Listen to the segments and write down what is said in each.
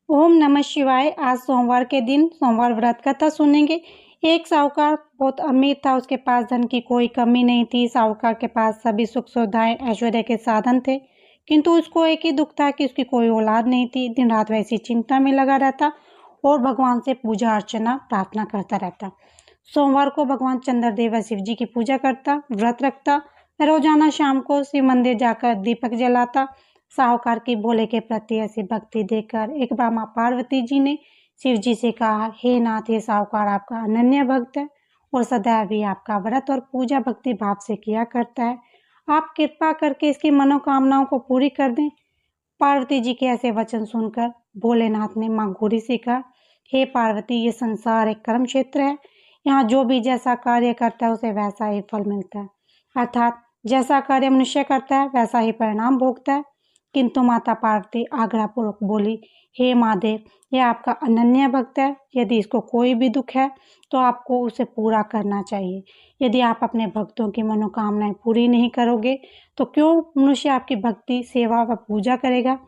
ओम नमः शिवाय। आज सोमवार के दिन सोमवार व्रत कथा सुनेंगे। एक साहूकार बहुत अमीर था, उसके पास धन की कोई कमी नहीं थी। साहूकार के पास सभी सुख सुविधाएं ऐश्वर्य के साधन थे, किंतु उसको एक ही दुख था कि उसकी कोई औलाद नहीं थी। दिन रात वैसी चिंता में लगा रहता और भगवान से पूजा अर्चना प्रार्थना करता रहता। सोमवार को भगवान चंद्रदेव व शिव जी की पूजा करता, व्रत रखता। रोजाना शाम को शिव मंदिर जाकर दीपक जलाता। साहूकार की भोले के प्रति ऐसी भक्ति देखकर एक बार माँ पार्वती जी ने शिव जी से कहा, हे नाथ, ये साहूकार आपका अनन्य भक्त है और सदैव ही आपका व्रत और पूजा भक्ति भाव से किया करता है। आप कृपा करके इसकी मनोकामनाओं को पूरी कर दें। पार्वती जी के ऐसे वचन सुनकर भोलेनाथ ने माँ गौरी से कहा, हे पार्वती, ये संसार एक कर्म क्षेत्र है। यहाँ जो भी जैसा कार्य करता है उसे वैसा ही फल मिलता है। अर्थात जैसा कार्य मनुष्य करता है वैसा ही परिणाम भोगता है। किंतु माता पार्वती आग्रहपूर्वक बोली, हे महादेव, यह आपका अनन्य भक्त है। यदि इसको कोई भी दुख है तो आपको उसे पूरा करना चाहिए। यदि आप अपने भक्तों की मनोकामनाएं पूरी नहीं करोगे तो क्यों मनुष्य आपकी भक्ति, सेवा व पूजा करेगा।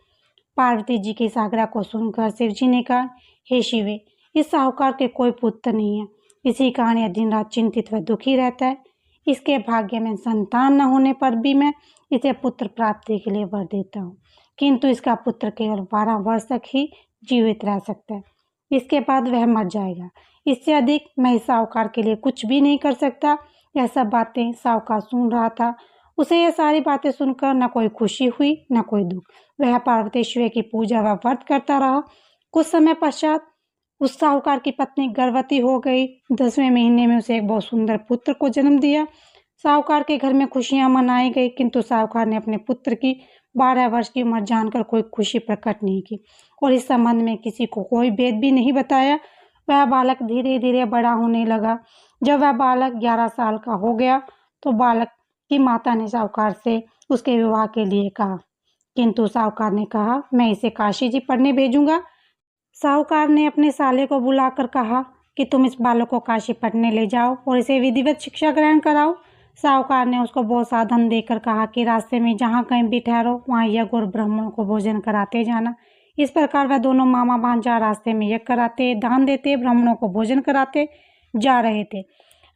पार्वती जी के इस आग्रह को सुनकर शिव जी ने कहा, हे शिवे, इस साहूकार के कोई पुत्र नहीं है। इसी कारण यह दिन रात चिंतित व दुखी रहता है। इसके भाग्य में संतान न होने पर भी मैं इसे पुत्र प्राप्ति के लिए वर देता हूँ, किंतु इसका पुत्र केवल 12 वर्ष तक ही जीवित रह सकता है। इसके बाद वह मर जाएगा। इससे अधिक मैं इस साहूकार के लिए कुछ भी नहीं कर सकता। यह सब बातें साहूकार सुन रहा था। उसे यह सारी बातें सुनकर न कोई खुशी हुई न कोई दुख। वह पार्वतीश्वर की पूजा व व्रत करता रहा। कुछ समय पश्चात उस साहूकार की पत्नी गर्भवती हो गई। 10वें महीने में उसे एक बहुत सुंदर पुत्र को जन्म दिया। साहूकार के घर में खुशियां मनाई गई, किंतु साहूकार ने अपने पुत्र की 12 वर्ष की उम्र जानकर कोई खुशी प्रकट नहीं की और इस संबंध में किसी को कोई भेद भी नहीं बताया। वह बालक धीरे धीरे बड़ा होने लगा। जब वह बालक 11 साल का हो गया तो बालक की माता ने साहूकार से उसके विवाह के लिए कहा, किंतु साहूकार ने कहा, मैं इसे काशी जी पढ़ने भेजूंगा। साहूकार ने अपने साले को बुलाकर कहा कि तुम इस बालक को काशी पढ़ने ले जाओ और इसे विधिवत शिक्षा ग्रहण कराओ। साहूकार ने उसको बहुत साधन देकर कहा कि रास्ते में जहाँ कहीं भी ठहरो वहाँ यज्ञ और ब्राह्मणों को भोजन कराते जाना। इस प्रकार वह दोनों मामा भांजा रास्ते में यज्ञ कराते, दान देते, ब्राह्मणों को भोजन कराते जा रहे थे।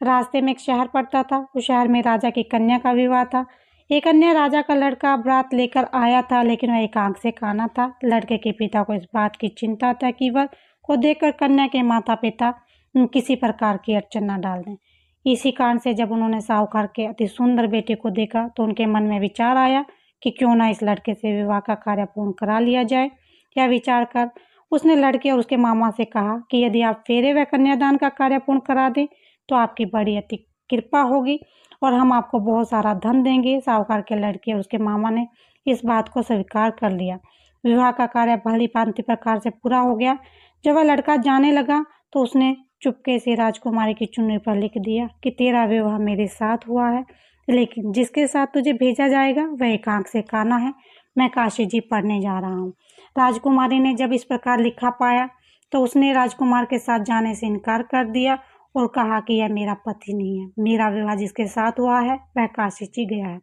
रास्ते में एक शहर पड़ता था। उस शहर में राजा की कन्या का विवाह था। एक अन्य राजा का लड़का बारात लेकर आया था, लेकिन वह एक आंख से काना था। लड़के के पिता को इस बात की चिंता था कि वह को देखकर कन्या के माता पिता किसी प्रकार की अड़चन न डाल दें। इसी कारण से जब उन्होंने साहूकार के अति सुंदर बेटे को देखा तो उनके मन में विचार आया कि क्यों ना इस लड़के से विवाह का कार्य पूर्ण करा लिया जाए। यह विचार कर उसने लड़के और उसके मामा से कहा कि यदि आप फेरे व कन्यादान का कार्य पूर्ण करा दें तो आपकी बड़ी अति कृपा होगी और हम आपको बहुत सारा धन देंगे। साहूकार के लड़के और उसके मामा ने इस बात को स्वीकार कर लिया। विवाह का कार्य भली भांति प्रकार से पूरा हो गया। जब वह लड़का जाने लगा तो उसने चुपके से राजकुमारी की चुन्नी पर लिख दिया कि तेरा विवाह मेरे साथ हुआ है, लेकिन जिसके साथ तुझे भेजा जाएगा वह एक आंख से काना है। मैं काशी जी पढ़ने जा रहा हूँ। राजकुमारी ने जब इस प्रकार लिखा पाया तो उसने राजकुमार के साथ जाने से इनकार कर दिया और कहा कि यह मेरा पति नहीं है। मेरा विवाह जिसके साथ हुआ है वह काशी जी गया है।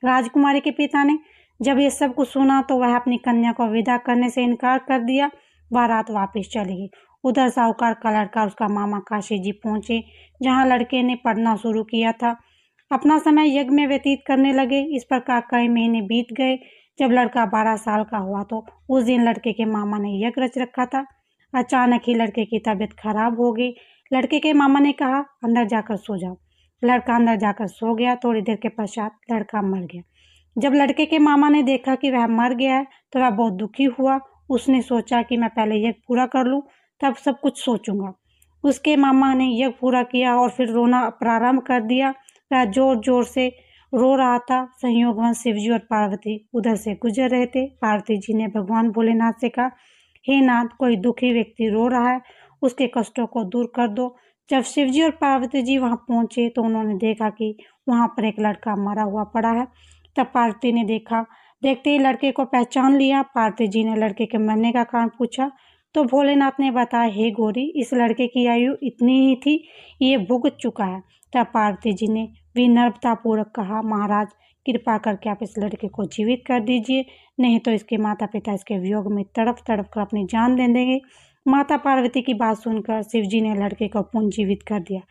राजकुमारी के पिता ने जब ये सब कुछ सुना तो वह अपनी कन्या को विदा करने से इनकार कर दिया। बारात वापस चली गई। उधर साहूकार का लड़का और उसका मामा काशी जी पहुंचे, जहां लड़के ने पढ़ना शुरू किया था। अपना समय यज्ञ में व्यतीत करने लगे। इस प्रकार कई महीने बीत गए। जब लड़का 12 साल का हुआ तो उस दिन लड़के के मामा ने यज्ञ रच रखा था। अचानक ही लड़के की तबीयत खराब हो गई। लड़के के मामा ने कहा, अंदर जाकर सो जाओ। लड़का अंदर जाकर सो गया। थोड़ी देर के पश्चात लड़का मर गया। जब लड़के के मामा ने देखा कि वह मर गया है तो वह बहुत दुखी हुआ। उसने सोचा कि मैं पहले यज्ञ पूरा कर लूं, तब सब कुछ सोचूंगा। उसके मामा ने यज्ञ पूरा किया और फिर रोना प्रारंभ कर दिया। वह जोर जोर से रो रहा था। संयोगवश शिवजी और पार्वती उधर से गुजर रहे थे। पार्वती जी ने भगवान भोलेनाथ से कहा, हे नाथ, कोई दुखी व्यक्ति रो रहा है, उसके कष्टों को दूर कर दो। जब शिवजी और पार्वती जी वहां पहुंचे तो उन्होंने देखा कि वहां पर एक लड़का मरा हुआ पड़ा है। तब पार्वती ने देखते ही लड़के को पहचान लिया। पार्वती जी ने लड़के के मरने का कारण पूछा तो भोलेनाथ ने बताया, हे गौरी, इस लड़के की आयु इतनी ही थी, ये भुगत चुका है। तब पार्वती जी ने विनम्रतापूर्वक कहा, महाराज, कृपा करके आप इस लड़के को जीवित कर दीजिए, नहीं तो इसके माता पिता इसके वियोग में तड़प तड़प कर अपनी जान दे देंगे। माता पार्वती की बात सुनकर शिव जी ने लड़के को पुनर्जीवित कर दिया।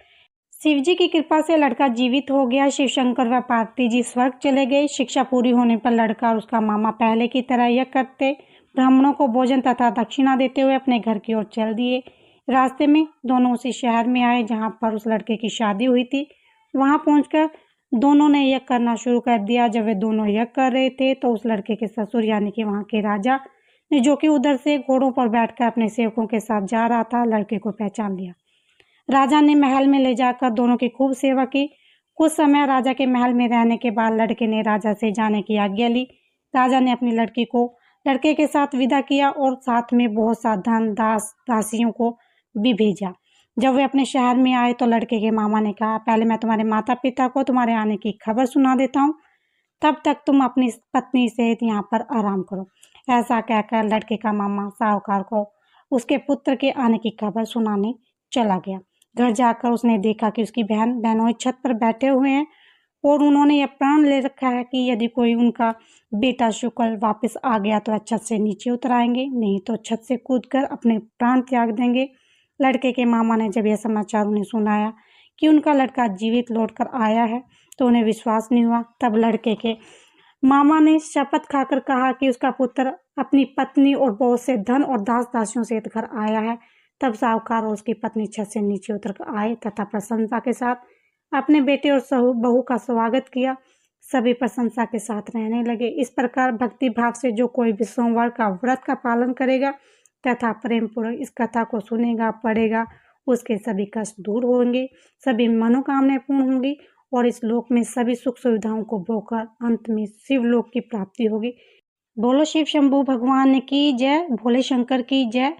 शिव जी की कृपा से लड़का जीवित हो गया। शिव शंकर व पार्वती जी स्वर्ग चले गए। शिक्षा पूरी होने पर लड़का और उसका मामा पहले की तरह यज्ञ करते, ब्राह्मणों को भोजन तथा दक्षिणा देते हुए अपने घर की ओर चल दिए। रास्ते में दोनों उसी शहर में आए जहां पर उस लड़के की शादी हुई थी। वहां पहुंचकर दोनों ने यज्ञ करना शुरू कर दिया। जब वे दोनों यज्ञ कर रहे थे तो उस लड़के के ससुर यानी कि वहां के राजा ने, जो कि उधर से घोड़ों पर बैठकर अपने सेवकों के साथ जा रहा था, लड़के को पहचान लिया। राजा ने महल में ले जाकर दोनों की खूब सेवा की। कुछ समय राजा के महल में रहने के बाद लड़के ने राजा से जाने की आज्ञा ली। राजा ने अपनी लड़की को लड़के के साथ विदा किया और साथ में बहुत सा धन दास दासियों को भी भेजा। जब वे अपने शहर में आए तो लड़के के मामा ने कहा, पहले मैं तुम्हारे माता पिता को तुम्हारे आने की खबर सुना देता हूँ, तब तक तुम अपनी पत्नी सहित यहाँ पर आराम करो। ऐसा कहकर लड़के का मामा साहूकार को उसके पुत्र के आने की खबर सुनाने चला गया। घर जाकर उसने देखा कि उसकी बहनोई छत पर बैठे हुए हैं और उन्होंने यह प्रण ले रखा है कि यदि कोई उनका बेटा शुक्ल वापस आ गया तो छत से नीचे उतर आएंगे, नहीं तो छत से कूदकर अपने प्राण त्याग देंगे। लड़के के मामा ने जब यह समाचार उन्हें सुनाया कि उनका लड़का जीवित लौटकर आया है तो उन्हें विश्वास नहीं हुआ। तब लड़के के मामा ने शपथ खाकर कहा कि उसका पुत्र अपनी पत्नी और बहुत से धन और दास दासियों से घर आया है। तब साहूकार और उसकी पत्नी छत से नीचे उतर कर आए तथा प्रशंसा के साथ अपने बेटे और बहू का स्वागत किया। सभी प्रशंसा के साथ रहने लगे। इस प्रकार भक्ति भाव से जो कोई भी सोमवार का व्रत का पालन करेगा तथा प्रेम पूर्वक इस कथा को सुनेगा पढ़ेगा, उसके सभी कष्ट दूर होंगे, सभी मनोकामनाएं पूर्ण होंगी और इस लोक में सभी सुख सुविधाओं को भोगकर अंत में शिवलोक की प्राप्ति होगी। बोलो शिव शंभू भगवान की जय, भोले शंकर की जय।